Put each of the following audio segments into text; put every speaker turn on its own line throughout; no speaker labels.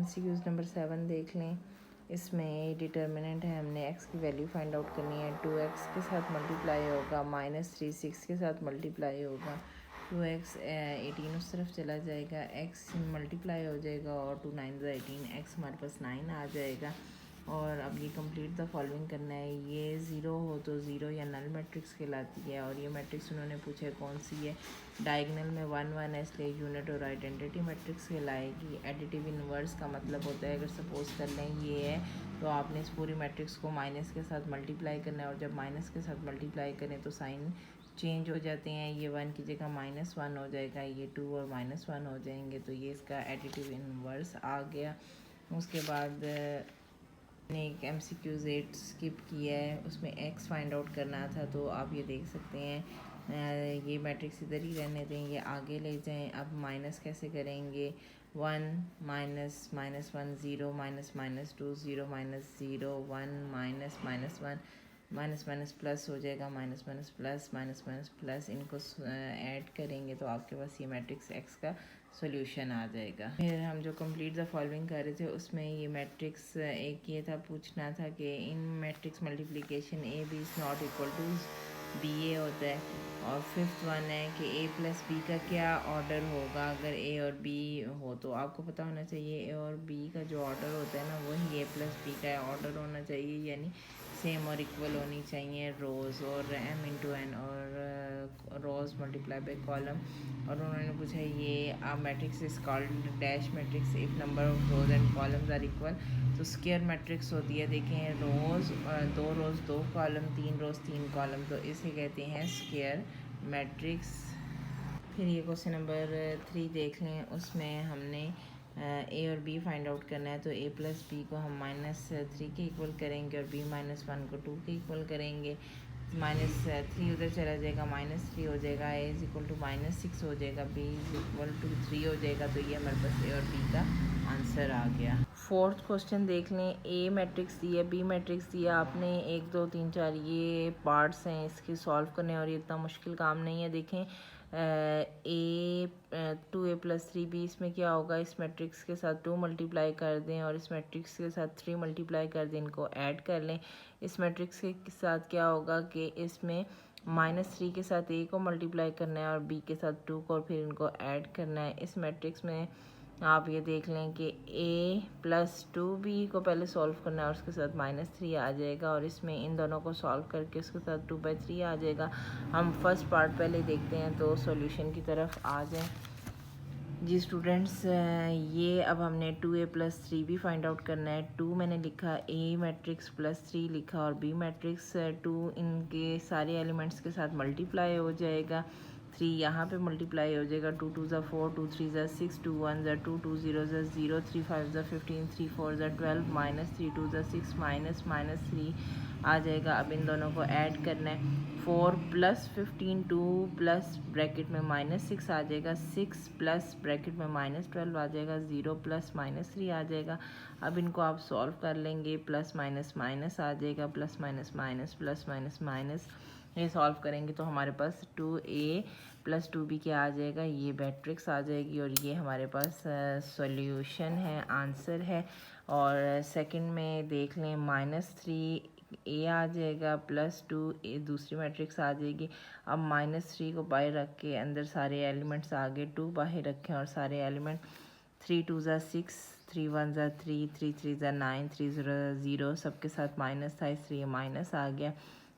MCQs number 7 देख लें। इसमें डिटर्मिनेंट है, हमने x की वैल्यू फाइंड आउट करनी है। 2x के साथ मल्टीप्लाई होगा, -3 6 के साथ मल्टीप्लाई होगा, 2x 18 उस तरफ चला जाएगा, x मल्टीप्लाई हो जाएगा और 2 9 18, x हमारे पास 9 आ जाएगा। और अब ये कंप्लीट द फॉलोइंग करना है। ये ज़ीरो हो तो ज़ीरो या नल मैट्रिक्स कहलाती है। और ये मैट्रिक्स उन्होंने पूछा है कौन सी है। डायगोनल में 1 1 है, इसलिए यूनिट और आइडेंटिटी मैट्रिक्स कहलाएगी। एडिटिव इनवर्स का मतलब होता है, अगर सपोज कर लें ये है तो आपने इस पूरी मैट्रिक्स को माइनस के साथ मल्टीप्लाई करना है, और जब माइनस के साथ मल्टीप्लाई करें तो साइन चेंज हो जाते हैं। ये 1 की जगह -1 हो जाएगा, ये 2 और -1 हो जाएंगे। तो ये इसका एडिटिव इनवर्स आ गया। उसके बाद ने एक MCQ 8 स्किप किया है, उसमें x फाइंड आउट करना था। तो आप ये देख सकते हैं, ये मैट्रिक्स इधर ही रहने दें, ये आगे ले जाएं। अब माइनस कैसे करेंगे? 1 -1 0 -2 0 -0 1 -1 माइनस प्लस हो जाएगा, माइनस प्लस इनको ऐड करेंगे तो आपके पास ये मैट्रिक्स x का सॉल्यूशन आ जाएगा। फिर हम जो कंप्लीट द फॉलोइंग कर रहे थे उसमें ये मैट्रिक्स एक ये था, पूछना था कि in matrix multiplication A B is not equal to B A होता है। और फिफ्थ वन है कि a प्लस बी का क्या ऑर्डर होगा अगर a और b हो। तो आपको पता होना चाहिए a और b का जो ऑर्डर होता है ना, वही a प्लस बी का ऑर्डर होना चाहिए, यानी सेम और इक्वल होनी चाहिए रोज़। और m इंटू एन और रोज़ मल्टीप्लाई बाई कॉलम। और उन्होंने पूछा ये matrix is called dash matrix if number of rows and columns are equal. तो स्क्वायर मैट्रिक्स होती है, देखें रोज़ 2 रोज़ 2 कॉलम, 3 रोज़ 3 कॉलम, तो इसे कहते हैं स्क्वायर मैट्रिक्स। फिर ये क्वेश्चन नंबर 3 देख लें, उसमें हमने a और b फाइंड आउट करना है। तो a प्लस बी को हम -3 के इक्वल करेंगे और b -1 को 2 के इक्वल करेंगे। -3 उधर चला जाएगा, -3 हो जाएगा, a इज़ इक्वल टू -6 हो जाएगा, b इज़ इक्वल टू 3 हो जाएगा। तो ये हमारे पास a और b का आंसर आ गया। फोर्थ क्वेश्चन देख लें, a मैट्रिक्स दिया, b मैट्रिक्स दिया, आपने 1 2 3 4 ये पार्ट्स हैं इसके सॉल्व करने, और ये इतना मुश्किल काम नहीं है। देखें a 2a प्लस 3b, इसमें क्या होगा, इस मैट्रिक्स के साथ 2 मल्टीप्लाई कर दें और इस मैट्रिक्स के साथ 3 मल्टीप्लाई कर दें, इनको ऐड कर लें। इस मैट्रिक्स के साथ क्या होगा कि इसमें -3 के साथ a को मल्टीप्लाई करना है और b के साथ 2 को, और फिर इनको ऐड करना है। इस मैट्रिक्स में आप ये देख लें कि a प्लस 2b को पहले सॉल्व करना है और उसके साथ -3 आ जाएगा, और इसमें इन दोनों को सॉल्व करके उसके साथ 2/3 आ जाएगा। हम फर्स्ट पार्ट पहले देखते हैं तो सॉल्यूशन की तरफ आ जाएं। जी स्टूडेंट्स, ये अब हमने 2a plus 3b find out करना है। 2 मैंने लिखा, a मैट्रिक्स प्लस 3 लिखा, और b मैट्रिक्स 2 इनके सारे एलिमेंट्स के साथ मल्टीप्लाई हो जाएगा। 3 यहाँ पे मल्टीप्लाई हो जाएगा, 2 2 ज़ा 4, 2 3 ज़ा 6, 2 1 ज़ा 2, 2 0 ज़ा 0, 3 5 ज़ा 15, 3 4 ज़ा 12, -3 2 ज़ा 6, -3 आ जाएगा। अब इन दोनों को ऐड करना है। 4 प्लस 15, 2 प्लस ब्रैकेट में -6 आ जाएगा, 6 प्लस ब्रैकेट में -12 आ जाएगा, 0 प्लस -3 आ जाएगा। अब इनको आप सॉल्व कर लेंगे, प्लस माइनस माइनस आ जाएगा, प्लस माइनस माइनस ये सॉल्व करेंगे तो हमारे पास 2a प्लस 2b क्या आ जाएगा, ये मैट्रिक्स आ जाएगी, और ये हमारे पास सॉल्यूशन है, आंसर है। और सेकंड में देख लें, -3a आ जाएगा, +2a दूसरी मैट्रिक्स आ जाएगी। अब -3 को बाहर रख के अंदर सारे एलिमेंट्स आगे 2 बाहर रखें, और सारे एलिमेंट 3 2 ज़ा 6, 3 1 ज़ा 3, 3 3 ज़ा 9, 3 0 0, सबके साथ माइनस था इसलिए माइनस आ गया।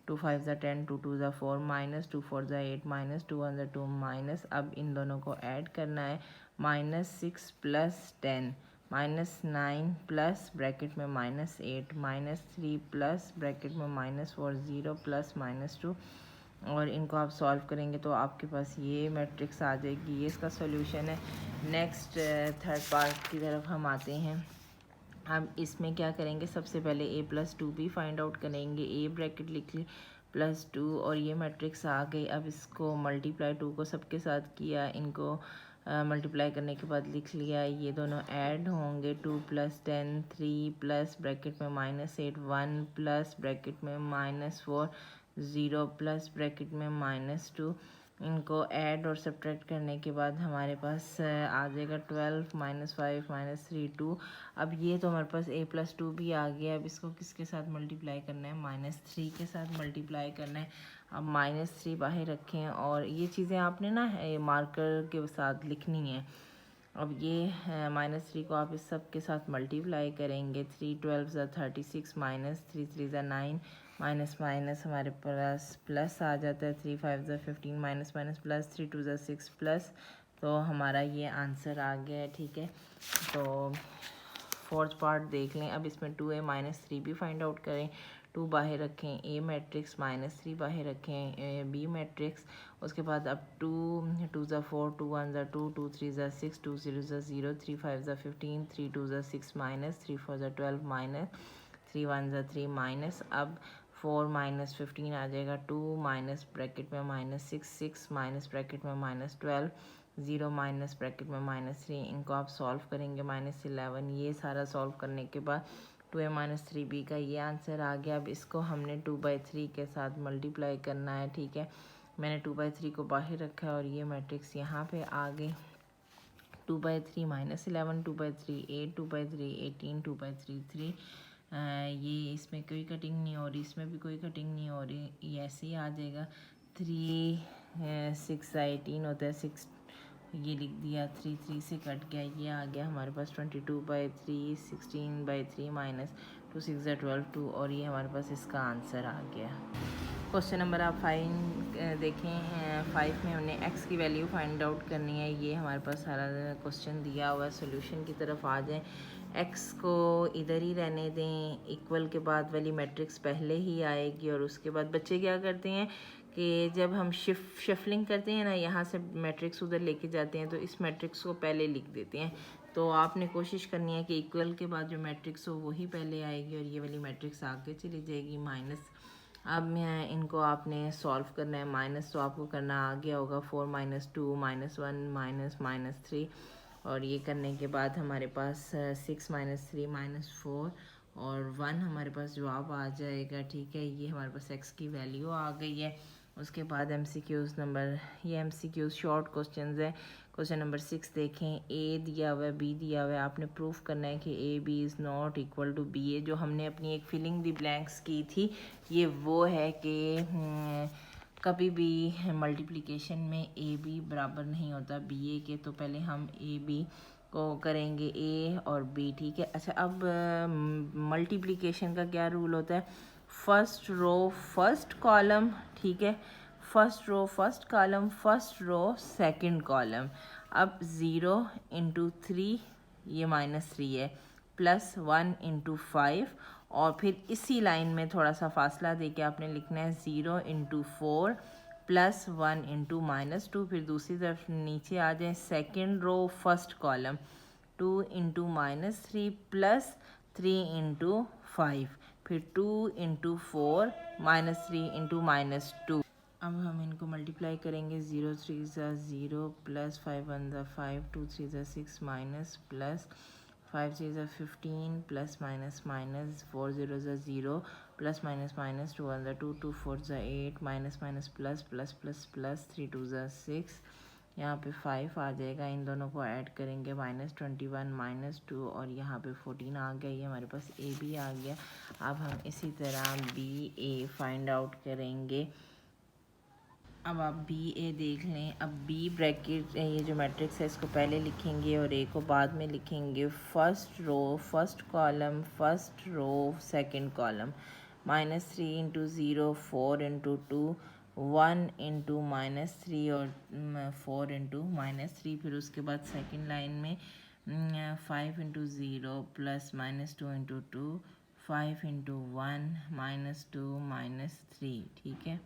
2 5 ज़ा 10, 2 2 ज़ा 4, -2 4 ज़ा 8, -2 1 ज़ा 2, माइनस। अब इन दोनों को ऐड करना है, -6 प्लस 10, -9 प्लस ब्रैकेट में -8, -3 प्लस ब्रैकेट में -4, 0 प्लस -2, और इनको आप सॉल्व करेंगे तो आपके पास ये मैट्रिक्स आ जाएगी। ये इसका सॉल्यूशन है। नेक्स्ट थर्ड पार्ट की तरफ हम आते हैं। अब इसमें क्या करेंगे, सबसे पहले a plus 2b find out करेंगे। a ब्रैकेट लिख ली +2, और ये मैट्रिक्स आ गई। अब इसको मल्टीप्लाई 2 को सबके साथ किया, इनको मल्टीप्लाई करने के बाद लिख लिया, ये दोनों ऐड होंगे। 2 + 10, 3 प्लस ब्रैकेट में -8, 1 प्लस ब्रैकेट में -4, 0 प्लस ब्रैकेट में -2, इनको ऐड और सब्ट्रैक्ट करने के बाद हमारे पास आ जाएगा 12 -5 -3 2। अब ये तो हमारे पास a+2 भी आ गया। अब इसको किसके साथ मल्टीप्लाई करना है? -3 के साथ मल्टीप्लाई करना है। अब -3 बाहर रखें और ये चीज़ें आपने ना मार्कर के साथ लिखनी है। अब ये -3 को आप इस सब के साथ मल्टीप्लाई करेंगे। 3 12 ज़ा 36 -3 3 ज़ा 9 माइनस माइनस हमारे पास प्लस आ जाता है। 3 5 ज़ा 15 माइनस माइनस प्लस 3 2 ज़ा 6 प्लस। तो हमारा ये आंसर आ गया है। ठीक है, तो फोर्थ पार्ट देख लें। अब इसमें 2a -3 भी फाइंड आउट करें। 2 बाहर रखें, a मैट्रिक्स -3 बाहर रखें, b मैट्रिक्स। उसके बाद अब 2 2 ज़ा 4 2 1 ज़ा 2 2 3 ज़ा 6 2 0 ज़ा 0 3 5 ज़ा 15 3 2 ज़ा 6 माइनस 3 4 ज़ा 12 माइनस 3 1 ज़ा 3 माइनस। अब 4 -15 आ जाएगा। 2 माइनस ब्रैकेट में -6 6 माइनस ब्रैकेट में -12 0 माइनस ब्रैकेट में -3। इनको आप सॉल्व करेंगे -11। ये सारा सॉल्व करने के बाद 2a -3b का ये आंसर आ गया। अब इसको हमने 2/3 के साथ मल्टीप्लाई करना है। ठीक है, मैंने 2/3 को बाहर रखा है और ये मैट्रिक्स यहाँ पे आ गई। 2/3 -11 2/3 8 2/3 18 2/3 3। ये इसमें कोई कटिंग नहीं हो रही, इसमें भी कोई कटिंग नहीं हो रही, ये ऐसे ही आ जाएगा। 3 6 18 होता है 6, ये लिख दिया। 3 3 से कट गया, ये आ गया हमारे पास 22/3 16/3 माइनस 2 6 12 2 और ये हमारे पास इसका आंसर आ गया। क्वेश्चन नंबर आप 5 देखें। 5 में हमने x की वैल्यू फाइंड आउट करनी है। ये हमारे पास सारा क्वेश्चन दिया हुआ है। सोल्यूशन की तरफ आ जाएं। x को इधर ही रहने दें, इक्वल के बाद वाली मैट्रिक्स पहले ही आएगी और उसके बाद बच्चे क्या करते हैं कि जब हम शिफ्लिंग करते हैं ना, यहाँ से मैट्रिक्स उधर लेके जाते हैं तो इस मैट्रिक्स को पहले लिख देते हैं। तो आपने कोशिश करनी है कि इक्वल के बाद जो मैट्रिक्स हो वही पहले आएगी और ये वाली मैट्रिक्स आगे चली जाएगी माइनस। अब मैं इनको आपने सॉल्व करना है। माइनस तो आपको करना आ गया होगा। 4 -2 -1 -3 और ये करने के बाद हमारे पास 6 -3 -4 और 1 हमारे पास जवाब आ जाएगा। ठीक है, ये हमारे पास x की वैल्यू आ गई है। उसके बाद MCQs नंबर, ये MCQs शॉर्ट क्वेश्चंस है। क्वेश्चन नंबर 6 देखें। A दिया हुआ है, B दिया हुआ है। आपने प्रूफ करना है कि AB is not equal to BA। जो हमने अपनी एक फिलिंग द ब्लैंक्स की थी, ये वो है कि कभी भी मल्टीप्लिकेशन में AB बराबर नहीं होता BA के। तो पहले हम AB को करेंगे A और B। ठीक है, अच्छा अब मल्टीप्लिकेशन का क्या रूल होता है? First row first column. ठीक है, first row first column, first row second column. अब 0 × 3 ये -3 है, +1 × 5 और फिर इसी लाइन में थोड़ा सा फासला देके आपने लिखना है 0 × 4 +1 × -2। फिर दूसरी तरफ नीचे आ जाए, सेकेंड रो फर्स्ट कॉलम 2 × -3 +3 × 5 फिर 2 × 4 -3 × -2। अब हम इनको मल्टीप्लाई करेंगे। 0 3 ज़ा 0 +5 1 ज़ा 5 2 3 ज़ा 6 माइनस प्लस 5 3 ज़ा 15 प्लस माइनस माइनस 4 0 ज़ा 0 प्लस माइनस माइनस 2 1 ज़ा 2 2 4 ज़ा 8 minus minus plus plus plus plus 3 2 ज़ा 6। यहाँ पे 5 आ जाएगा। इन दोनों को ऐड करेंगे -21 -2 और यहाँ पे 14 आ गया। ये हमारे पास AB आ गया। अब हम इसी तरह BA फाइंड आउट करेंगे। अब आप BA देख लें। अब B ब्रैकेट, ये जो मैट्रिक्स है इसको पहले लिखेंगे और A को बाद में लिखेंगे। First row first column, first row second column. -3 × 0 4 × 2 1 × -3 और 4 × -3। फिर उसके बाद सेकंड लाइन में 5 × 0 +-2 × 2 5 × 1 -2 -3। ठीक है,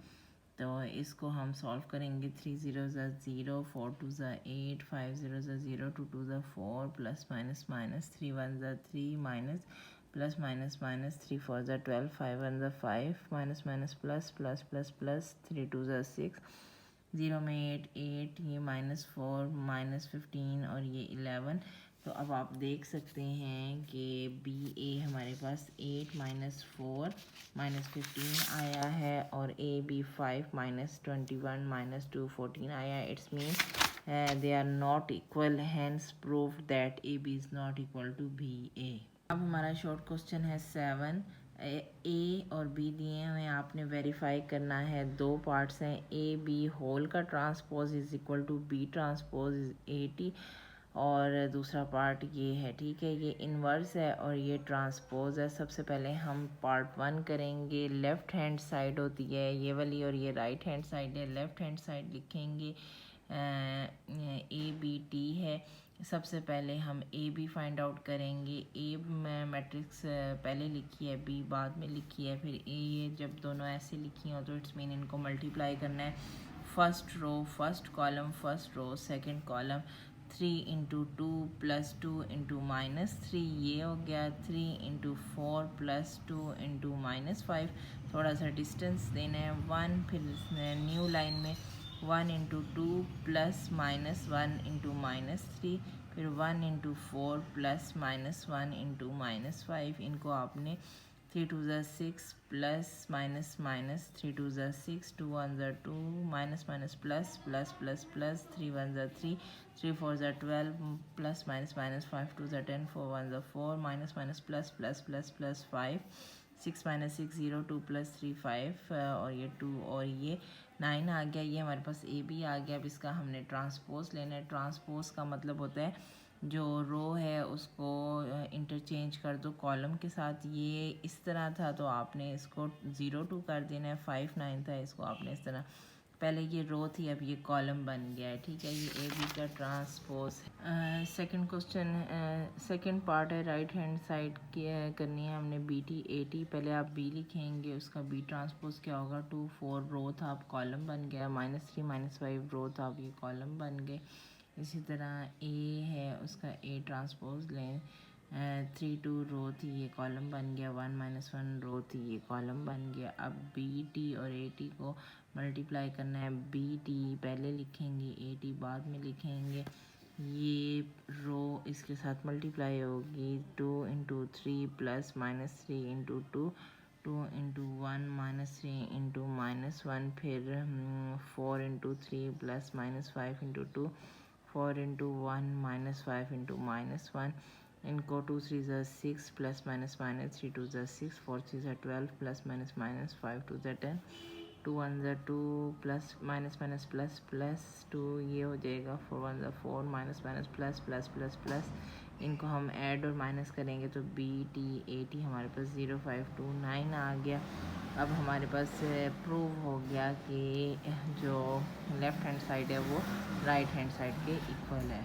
तो इसको हम सॉल्व करेंगे। 3 0 ज़ा 0 4 2 ज़ा 8 5 0 ज़ा 0 2 2 ज़ा 4 प्लस माइनस माइनस 3 1 ज़ा 3 माइनस प्लस माइनस माइनस 3 4 ज़ा 12 5 1 ज़ा 5 minus minus plus plus plus plus 3 2 ज़ा 6 0 में 8 8 ये -4 -15 और ये 11 तो अब आप देख सकते हैं कि बी ए हमारे पास 8 माइनस 4 माइनस 15 आया है और ए बी 5 माइनस 21 माइनस 2 14 आया है. It's mean they are not equal, hence prove that A B is not equal to B A. अब हमारा शॉर्ट क्वेश्चन है 7. ए और बी दिए हुए हैं, आपने वेरीफाई करना है. दो पार्ट्स हैं, ए बी होल का transpose is equal to B transpose is 80 और दूसरा पार्ट ये है. ठीक है, ये इन्वर्स है और ये ट्रांसपोज है. सबसे पहले हम पार्ट 1 करेंगे. लेफ़्ट हैंड साइड होती है ये वाली और ये राइट हैंड साइड है. लेफ़्ट हैंड साइड लिखेंगे ए बी टी है. सबसे पहले हम ए बी फाइंड आउट करेंगे. ए मैट्रिक्स पहले लिखी है, बी बाद में लिखी है. फिर ए ये जब दोनों ऐसे लिखी हो तो इट्स मीन इनको मल्टीप्लाई करना है. First row first column first row second column 3 into 2 plus 2 into minus 3 ये हो गया. 3 इंटू 4 प्लस 2 इंटू माइनस 5. थोड़ा सा डिस्टेंस देना है 1. फिर न्यू लाइन में 1 into 2 plus minus 1 into minus 3. फिर 1 into 4 plus minus 1 into minus 5. इनको आपने 3 2 ज़ा 6 प्लस माइनस माइनस 3 2 ज़ा 6 2 1 ज़ा 2 minus minus plus plus plus plus 3 1 ज़ा 3 3 4 ज़ा 12 प्लस माइनस माइनस 5 2 ज़ा 10 4 1 ज़ा 4 minus minus plus plus plus plus 5 6 minus 6 0 2 plus 3 5 और ये 2 और ये 9 आ गया. ये हमारे पास ए बी आ गया. अब इसका हमने ट्रांसपोज लेना है. ट्रांसपोज का मतलब होता है जो रो है उसको इंटरचेंज कर दो कॉलम के साथ. ये इस तरह था तो आपने इसको 0 2 कर देना है. 5 9 था, इसको आपने इस तरह, पहले ये रो थी अब ये कॉलम बन गया है. ठीक है, ये ए बी का transpose. Second question second part है, राइट हैंड साइड की करनी है हमने बी टी ए टी. पहले आप बी लिखेंगे, उसका बी ट्रांसपोज क्या होगा. 2 4 रो था अब कॉलम बन गया. -3 -5 रो था अब ये कॉलम बन गए. इसी तरह ए है उसका ए ट्रांसपोज लें. 3 2 रो थी ये कॉलम बन गया. 1 -1 रो थी ये कॉलम बन गया. अब बी टी और ए टी को मल्टीप्लाई करना है. बी टी पहले लिखेंगे, ए टी बाद में लिखेंगे. ये रो इसके साथ मल्टीप्लाई होगी. 2 into 3 plus minus 3 into 2 2 into 1 -3 into -1. फिर 4 into 3 plus -5 into 2 4 into 1 -5 into -1. इनको 2 3 ज़ा 6 प्लस माइनस 3 2 ज़ा 6 4 3 ज़ा 12 प्लस माइनस 5 2 ज़ा 10 2 1 ज़ा 2 प्लस माइनस प्लस प्लस 2 ये हो जाएगा. 4 1 ज़ा 4 minus plus plus plus plus. इनको हम ऐड और माइनस करेंगे तो बी टी ए टी हमारे पास 0 5 2 9 आ गया. अब हमारे पास प्रूव हो गया कि जो लेफ़्ट हैंड साइड है वो राइट हैंड साइड के इक्वल है.